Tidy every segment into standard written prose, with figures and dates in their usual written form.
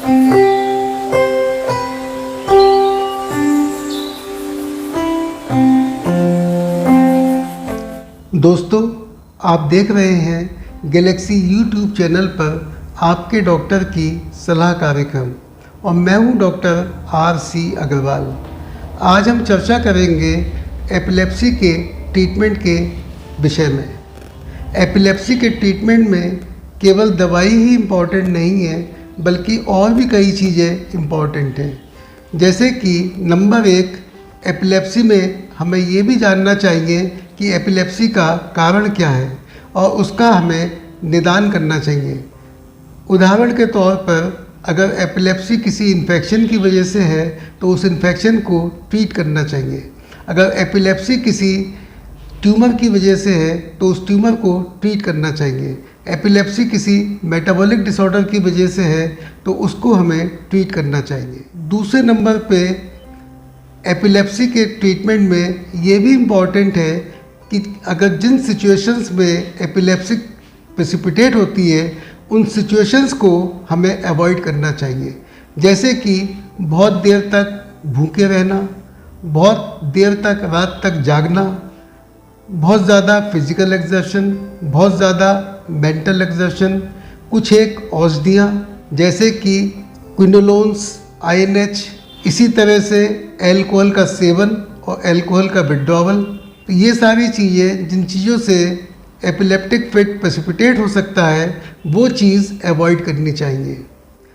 दोस्तों, आप देख रहे हैं गैलेक्सी यूट्यूब चैनल पर आपके डॉक्टर की सलाह कार्यक्रम और मैं हूं डॉक्टर RC अग्रवाल। आज हम चर्चा करेंगे एपिलेप्सी के ट्रीटमेंट के विषय में। एपिलेप्सी के ट्रीटमेंट में केवल दवाई ही इम्पॉर्टेंट नहीं है, बल्कि और भी कई चीज़ें इम्पॉर्टेंट हैं। जैसे कि नंबर 1, एपिलेप्सी में हमें ये भी जानना चाहिए कि एपिलेप्सी का कारण क्या है और उसका हमें निदान करना चाहिए। उदाहरण के तौर पर अगर एपिलेप्सी किसी इन्फेक्शन की वजह से है तो उस इन्फेक्शन को ट्रीट करना चाहिए। अगर एपिलेप्सी किसी ट्यूमर की वजह से है तो उस ट्यूमर को ट्रीट करना चाहिए। एपिलेप्सी किसी मेटाबॉलिक डिसऑर्डर की वजह से है तो उसको हमें ट्रीट करना चाहिए। दूसरे नंबर पे एपिलेप्सी के ट्रीटमेंट में ये भी इम्पॉर्टेंट है कि अगर जिन सिचुएशंस में एपिलेप्सी प्रेसिपिटेट होती है उन सिचुएशंस को हमें अवॉइड करना चाहिए। जैसे कि बहुत देर तक भूखे रहना, बहुत देर तक रात तक जागना, बहुत ज़्यादा फिजिकल एक्सर्शन, बहुत ज़्यादा मेंटल एक्सर्शन, कुछ एक औषधियाँ जैसे कि क्विनोलोन्स, INH, इसी तरह से एल्कोहल का सेवन और एल्कोहल का विड्रॉवल। तो ये सारी चीज़ें जिन चीज़ों से एपिलेप्टिक फिट प्रेसिपिटेट हो सकता है वो चीज़ अवॉइड करनी चाहिए।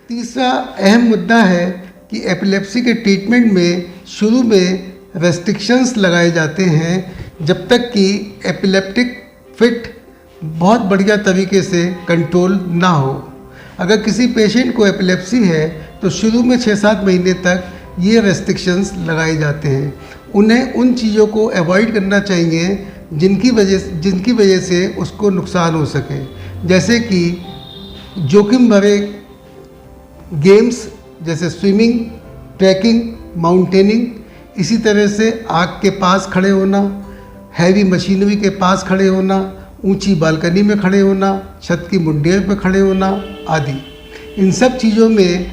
तीसरा अहम मुद्दा है कि एपिलेप्सी के ट्रीटमेंट में शुरू में रेस्ट्रिक्शंस लगाए जाते हैं जब तक कि एपिलेप्टिक फिट बहुत बढ़िया तरीके से कंट्रोल ना हो। अगर किसी पेशेंट को एपिलेप्सी है तो शुरू में 6-7 महीने तक ये रेस्ट्रिक्शंस लगाए जाते हैं। उन्हें उन चीज़ों को अवॉइड करना चाहिए जिनकी वजह से उसको नुकसान हो सके। जैसे कि जोखिम भरे गेम्स जैसे स्विमिंग, ट्रैकिंग, माउंटेनिंग, इसी तरह से आग के पास खड़े होना, हैवी मशीनरी के पास खड़े होना, ऊंची बालकनी में खड़े होना, छत की मुंडेर पर खड़े होना आदि। इन सब चीज़ों में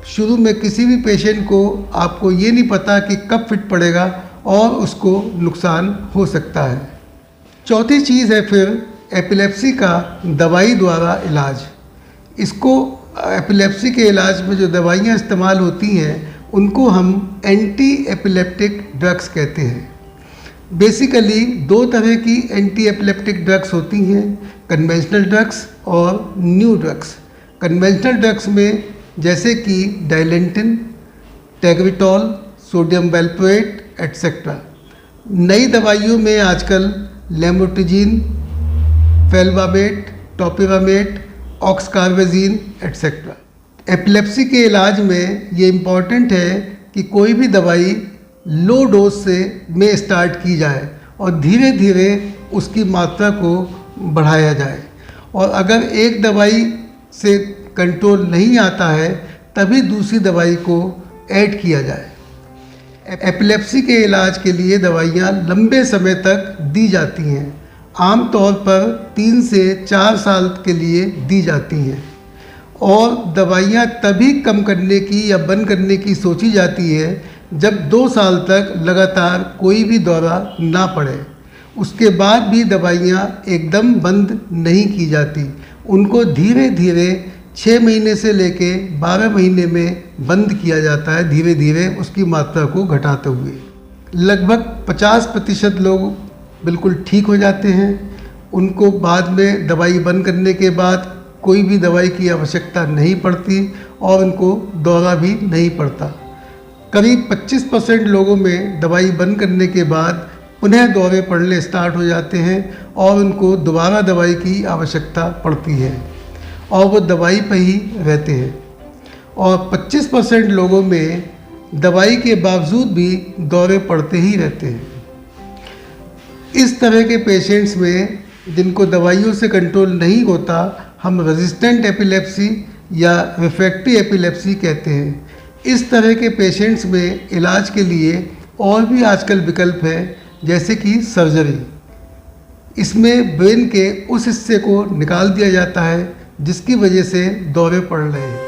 शुरू में किसी भी पेशेंट को आपको ये नहीं पता कि कब फिट पड़ेगा और उसको नुकसान हो सकता है। चौथी चीज़ है फिर एपिलेप्सी का दवाई द्वारा इलाज। इसको एपिलेप्सी के इलाज में जो दवाइयाँ इस्तेमाल होती हैं उनको हम एंटी एपिलेप्टिक ड्रग्स कहते हैं। बेसिकली 2 तरह की एंटी एपिलेप्टिक ड्रग्स होती हैं, कन्वेंशनल ड्रग्स और न्यू ड्रग्स। कन्वेंशनल ड्रग्स में जैसे कि डाइलेंटिन, टेग्रिटॉल, सोडियम वैल्प्रोएट एटसेट्रा। नई दवाइयों में आजकल लेमोट्रिजीन, फेल्बामेट, टोपिरामेट, ऑक्सकार्बेजीन एटसेट्रा। एपिलेप्सी के इलाज में ये इम्पॉर्टेंट है कि कोई भी दवाई लो डोज में स्टार्ट की जाए और धीरे धीरे उसकी मात्रा को बढ़ाया जाए। और अगर एक दवाई से कंट्रोल नहीं आता है तभी दूसरी दवाई को ऐड किया जाए। एपिलेप्सी के इलाज के लिए दवाइयाँ लंबे समय तक दी जाती हैं, आमतौर पर 3 से 4 साल के लिए दी जाती हैं। और दवाइयाँ तभी कम करने की या बंद करने की सोची जाती है जब 2 साल तक लगातार कोई भी दौरा ना पड़े। उसके बाद भी दवाइयाँ एकदम बंद नहीं की जाती, उनको धीरे धीरे 6 महीने से लेके 12 महीने में बंद किया जाता है, धीरे धीरे उसकी मात्रा को घटाते हुए। लगभग 50% लोग बिल्कुल ठीक हो जाते हैं। उनको बाद में दवाई बंद करने के बाद कोई भी दवाई की आवश्यकता नहीं पड़ती और उनको दौरा भी नहीं पड़ता। करीब 25% लोगों में दवाई बंद करने के बाद पुनः दौरे पड़ने स्टार्ट हो जाते हैं और उनको दोबारा दवाई की आवश्यकता पड़ती है और वो दवाई पर ही रहते हैं। और 25% लोगों में दवाई के बावजूद भी दौरे पड़ते ही रहते हैं। इस तरह के पेशेंट्स में जिनको दवाइयों से कंट्रोल नहीं होता हम रेजिस्टेंट एपिलेप्सी या रिफ्रैक्टरी एपिलेप्सी कहते हैं। इस तरह के पेशेंट्स में इलाज के लिए और भी आजकल विकल्प है, जैसे कि सर्जरी। इसमें ब्रेन के उस हिस्से को निकाल दिया जाता है जिसकी वजह से दौरे पड़ रहे हैं।